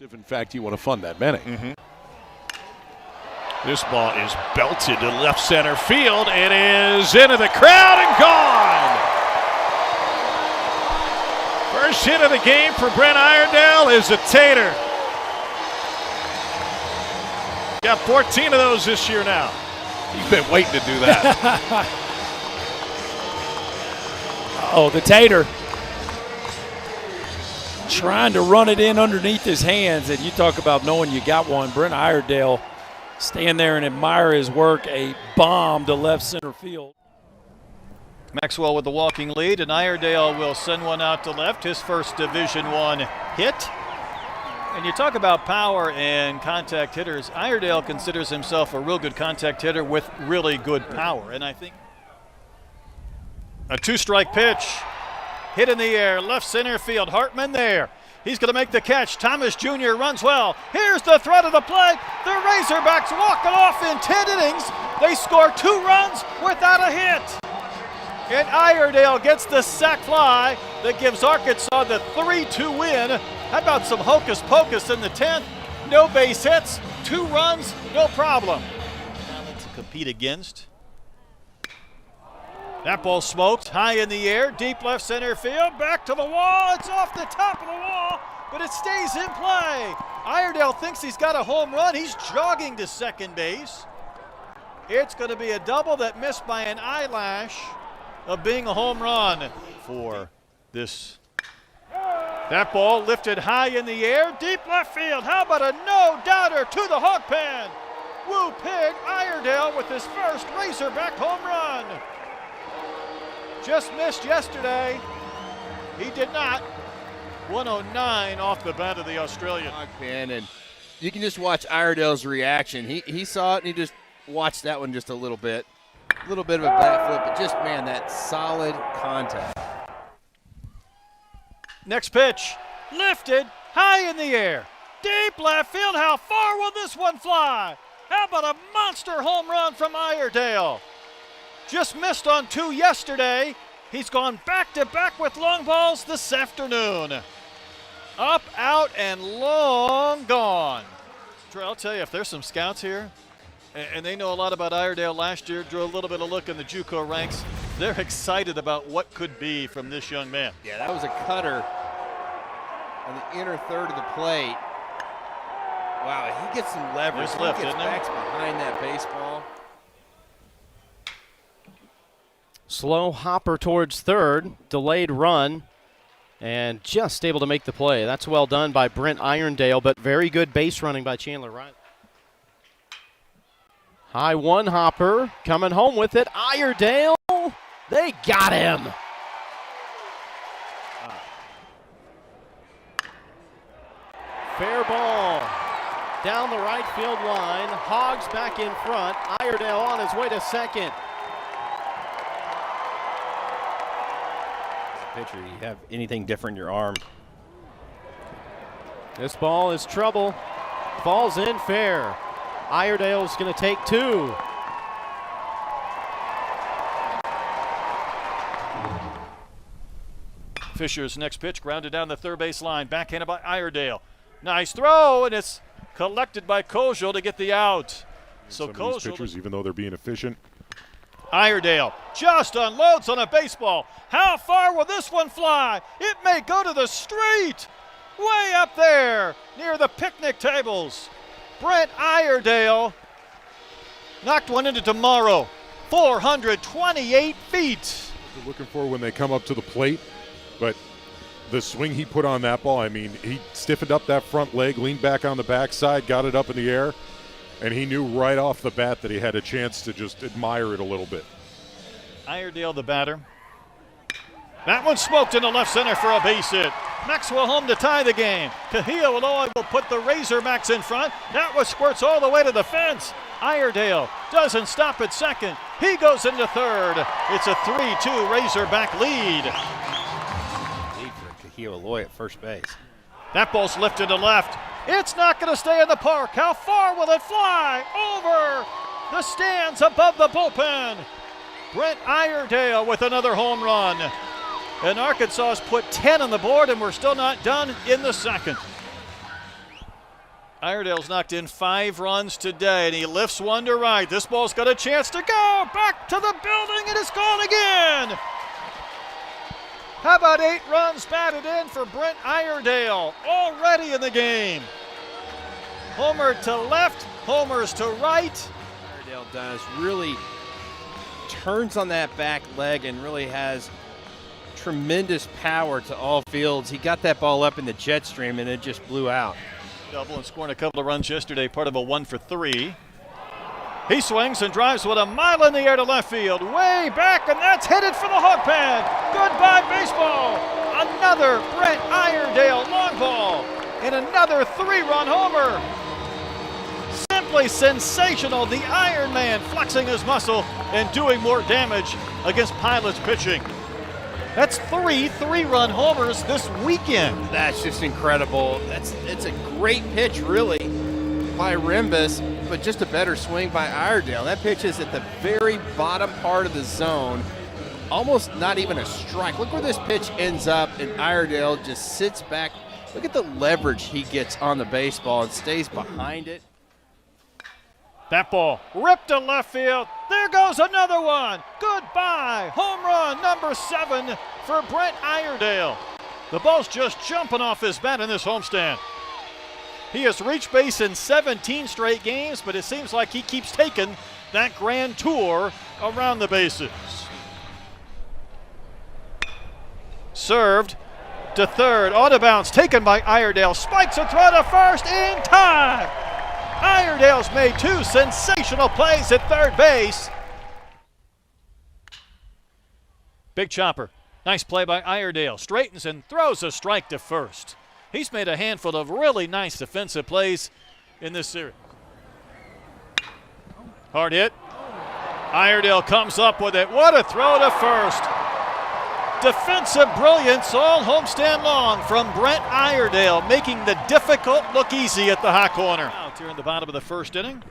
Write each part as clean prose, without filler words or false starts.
If in fact you want to fund that many. This ball is belted to left center field. It is into the crowd and gone. First hit of the game for Brent Iredale is a tater. Got 14 of those this year now. You've been waiting to do that. Oh, the tater. Trying to run it in underneath his hands, and you talk about knowing you got one. Brent Iredale, stand there and admire his work. A bomb to left center field. Maxwell with the walking lead, and Iredale will send one out to left, his first Division I hit. And you talk about power and contact hitters. Iredale considers himself a real good contact hitter with really good power. And I think a two-strike pitch, hit in the air, left center field. Hartman there. He's going to make the catch. Thomas Jr. runs well. Here's the threat of the plate. The Razorbacks walk it off in 10 innings. They score 2 runs without a hit. And Iredale gets the sac fly that gives Arkansas the 3-2 win. How about some hocus pocus in the 10th? No base hits, 2 runs, no problem. Talent to compete against. That ball smoked high in the air, deep left center field, back to the wall. It's off the top of the wall, but it stays in play. Iredale thinks he's got a home run. He's jogging to second base. It's going to be a double that missed by an eyelash of being a home run for this. That ball lifted high in the air, deep left field. How about a no-doubter to the hog pen? Woo Pig Iredale with his first Razorback home run. Just missed yesterday. He did not. 109 off the bat of the Australian. Hog pen, and you can just watch Iredale's reaction. He saw it and he just watched that one just a little bit. A little bit of a bat flip, but just, man, that solid contact. Next pitch, lifted high in the air. Deep left field, how far will this one fly? How about a monster home run from Iredale? Just missed on 2 yesterday. He's gone back-to-back with long balls this afternoon. Up, out, and long gone. Trey, I'll tell you, if there's some scouts here, and they know a lot about Iredale last year, drew a little bit of look in the JUCO ranks, they're excited about what could be from this young man. Yeah, that was a cutter on the inner third of the plate. Wow, he gets some leverage. There's lift, he gets isn't there? backs behind that baseball. Slow hopper towards third, delayed run, and just able to make the play. That's well done by Brent Iredale, but very good base running by Chandler Riley. High one hopper, coming home with it. Iredale, they got him. Fair ball down the right field line. Hogs back in front. Iredale on his way to second. Pitcher, you have anything different in your arm. This ball is trouble. Falls in fair. Iredale's going to take 2. Fisher's next pitch grounded down the third base line, backhanded by Iredale. Nice throw, and it's collected by Kojal to get the out. So some of these pitchers, even though they're being efficient. Iredale just unloads on a baseball. How far will this one fly? It may go to the street. Way up there near the picnic tables. Brent Iredale knocked one into tomorrow. 428 feet. They're looking for when they come up to the plate, but the swing he put on that ball, I mean, he stiffened up that front leg, leaned back on the backside, got it up in the air, and he knew right off the bat that he had a chance to just admire it a little bit. Iredale, the batter. That one smoked into left center for a base hit. Maxwell home to tie the game. Kahia Illinois will put the Razorbacks in front. That one squirts all the way to the fence. Iredale doesn't stop at second. He goes into third. It's a 3-2 Razorback lead. Lead for Kahia Illinois at first base. That ball's lifted to left. It's not going to stay in the park. How far will it fly? Over the stands above the bullpen. Brent Iredale with another home run. And Arkansas has put 10 on the board, and we're still not done in the second. Iredale's knocked in 5 runs today, and he lifts one to right. This ball's got a chance to go back to the building, and it's gone again. How about 8 runs batted in for Brent Iredale already in the game? Homer to left, homers to right. Iredale does really turns on that back leg and really has tremendous power to all fields. He got that ball up in the jet stream and it just blew out. Double and scoring a couple of runs yesterday, part of a 1-for-3. He swings and drives with a mile in the air to left field, way back, and that's headed for the hog pen. Goodbye, baseball. Another Brent Iredale long ball, and another 3-run homer. Simply sensational. The Iron Man flexing his muscle and doing more damage against Pilots pitching. That's 3 3-run homers this weekend. That's just incredible. It's a great pitch, really, by Rimbus, but just a better swing by Iredale. That pitch is at the very bottom part of the zone, almost not even a strike. Look where this pitch ends up, and Iredale just sits back. Look at the leverage he gets on the baseball and stays behind it. That ball ripped to left field. There goes another one. Goodbye. Home run number 7 for Brent Iredale. The ball's just jumping off his bat in this homestand. He has reached base in 17 straight games, but it seems like he keeps taking that grand tour around the bases. Served to third, on a bounce, taken by Iredale. Spikes a throw to first in time. Iredale's made 2 sensational plays at third base. Big chopper. Nice play by Iredale. Straightens and throws a strike to first. He's made a handful of really nice defensive plays in this series. Hard hit. Iredale comes up with it. What a throw to first. Defensive brilliance all homestand long from Brent Iredale, making the difficult look easy at the hot corner. Out here in the bottom of the first inning.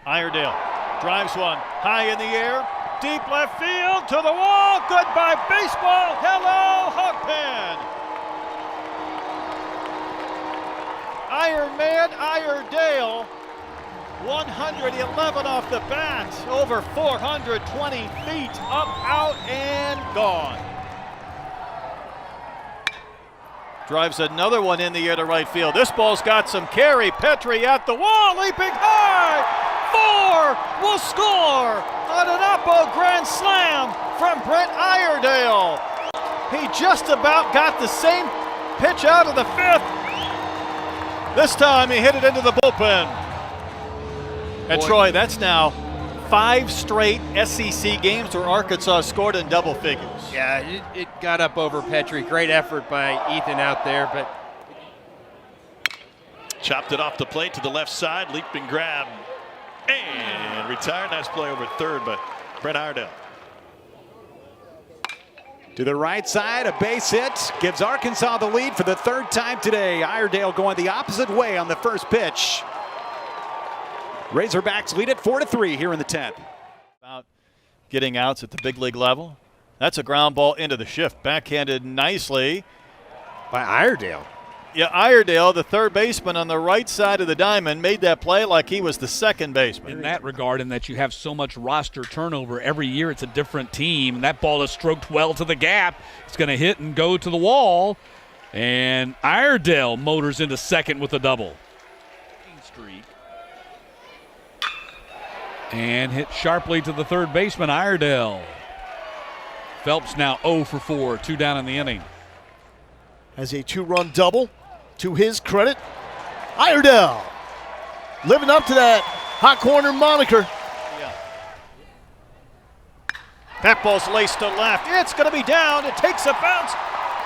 Iredale drives one high in the air, deep left field to the wall. Goodbye, baseball. Hello, hog pen. Iron Man Iredale, 111 off the bat, over 420 feet, up, out, and gone. Drives another one in the air to right field. This ball's got some carry. Petrie at the wall, leaping high. 4 will score on an Oppo grand slam from Brent Iredale. He just about got the same pitch out of the 5th. This time he hit it into the bullpen. And Troy, that's now 5 straight SEC games where Arkansas scored in double figures. Yeah, it got up over Petrie. Great effort by Ethan out there, but Chopped it off the plate to the left side, leap and grab, and retired. Nice play over third, but Brent Iredale. To the right side, a base hit gives Arkansas the lead for the 3rd time today. Iredale going the opposite way on the first pitch. Razorbacks lead it 4-3 here in the 10th. About getting outs at the big league level. That's a ground ball into the shift, backhanded nicely by Iredale. Yeah, Iredale, the third baseman on the right side of the diamond, made that play like he was the second baseman. In that regard, in that you have so much roster turnover every year, it's a different team. That ball is stroked well to the gap. It's going to hit and go to the wall, and Iredale motors into second with a double. Streak. And hit sharply to the third baseman, Iredale. Phelps now 0 for 4, 2 down in the inning. Has a 2-run double. To his credit, Iredale living up to that hot corner moniker. Yeah. That ball's laced to left. It's going to be down. It takes a bounce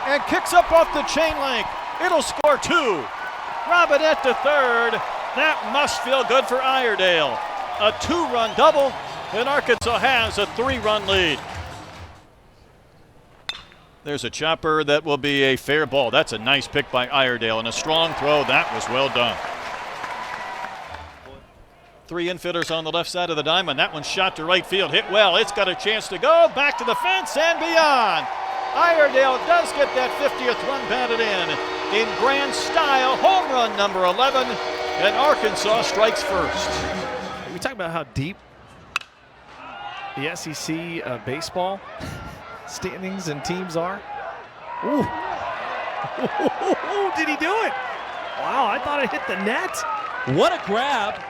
and kicks up off the chain link. It'll score 2. Robinette to third. That must feel good for Iredale. A 2-run double, and Arkansas has a 3-run lead. There's a chopper that will be a fair ball. That's a nice pick by Iredale, and a strong throw. That was well done. 3 infielders on the left side of the diamond. That one shot to right field. Hit well. It's got a chance to go back to the fence and beyond. Iredale does get that 50th run batted in. in grand style. Home run number 11, and Arkansas strikes first. We talk about how deep the SEC baseball standings and teams are. Ooh. Did he do it? Wow, I thought it hit the net. What a grab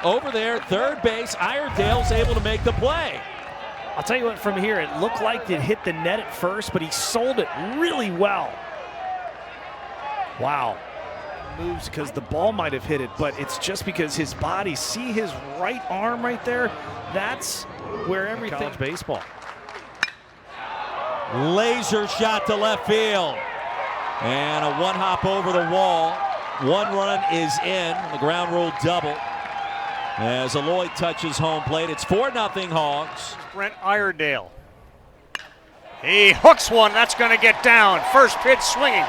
over there, third base. Iredale's able to make the play. I'll tell you what, from here, it looked like it hit the net at first, but he sold it really well. Wow. Moves because the ball might have hit it, but it's just because his body, see his right arm right there? That's where everything. College baseball. Laser shot to left field. And a one hop over the wall. One run is in. The ground rule double. As Aloy touches home plate, it's 4-0 Hogs. Brent Iredale. He hooks one. That's going to get down. First pitch swinging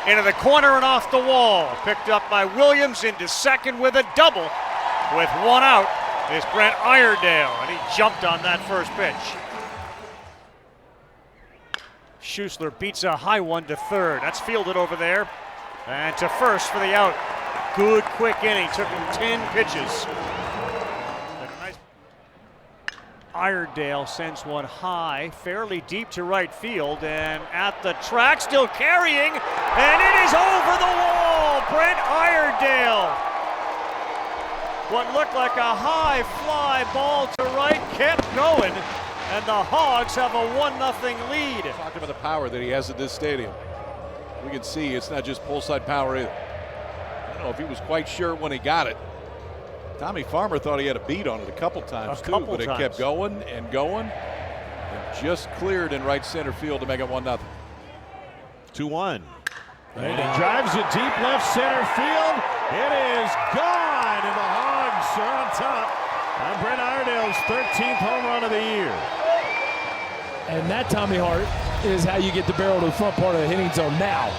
into the corner and off the wall. Picked up by Williams into second with a double. With one out is Brent Iredale, and he jumped on that first pitch. Schuessler beats a high one to third. That's fielded over there. And to first for the out. Good quick inning. Took him 10 pitches. Iredale sends one high, fairly deep to right field, and at the track, still carrying, and it is over the wall. Brent Iredale. What looked like a high fly ball to right kept going, and the Hogs have a 1-0 lead. Talked about the power that he has at this stadium. We can see it's not just pull-side power either. I don't know if he was quite sure when he got it. Tommy Farmer thought he had a beat on it a couple times too, but it kept going and going, and just cleared in right center field to make it 1-0. 2-1. And he drives it deep left center field. It is gone, and the Hogs are on top on Brent Iredale's 13th home run of the year. And that, Tommy Hart, is how you get the barrel to the front part of the hitting zone now.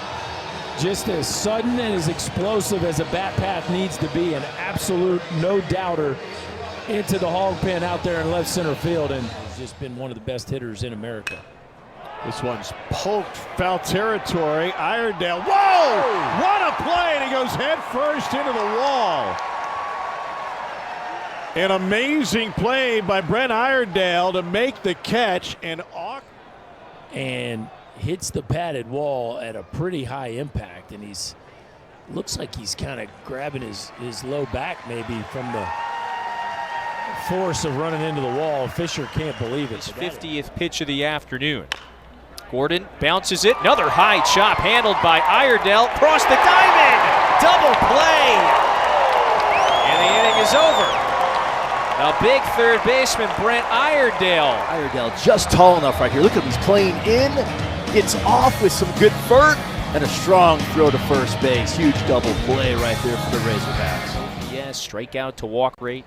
Just as sudden and as explosive as a bat path needs to be, an absolute no-doubter into the hog pen out there in left center field, and he's just been one of the best hitters in America. This one's poked foul territory. Iredale, whoa! What a play, and he goes head first into the wall. An amazing play by Brent Iredale to make the catch, and hits the padded wall at a pretty high impact, and he's looks like he's kind of grabbing his low back maybe from the force of running into the wall. Fisher can't believe it. His 50th pitch of the afternoon. Gordon bounces it. Another high chop handled by Iredale. Cross the diamond. Double play. And the inning is over. A big third baseman, Brent Iredale. Iredale just tall enough right here. Look at him, he's playing in. Gets off with some good vert and a strong throw to first base. Huge double play right there for the Razorbacks. Yes, strikeout to walk rate.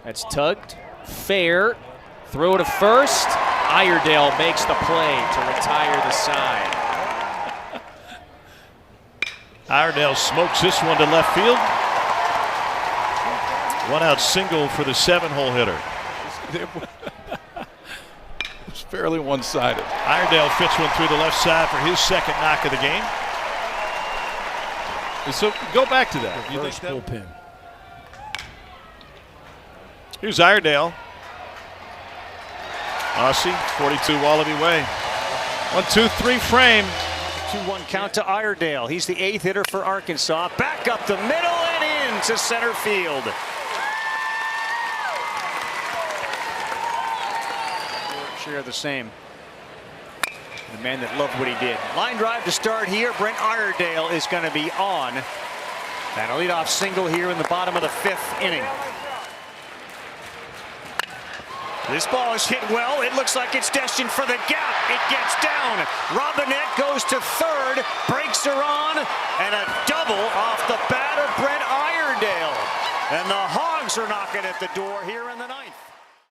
That's tugged. Fair. Throw to first. Iredale makes the play to retire the side. Iredale smokes this one to left field. One out single for the 7-hole hitter. It's fairly one-sided. Iredale fits one through the left side for his second knock of the game. And so go back to that. You think that bullpen. Here's Iredale. Aussie, 42 Wallaby Way. 1-2-3 frame. 2-1 count to Iredale. He's the 8th hitter for Arkansas. Back up the middle and into center field. Share the same. The man that loved what he did. Line drive to start here. Brent Iredale is going to be on. And a leadoff single here in the bottom of the 5th inning. This ball is hit well. It looks like it's destined for the gap. It gets down. Robinette goes to third, breaks her on, and a double off the bat of Brent Iredale. And the Hogs are knocking at the door here in the 9th.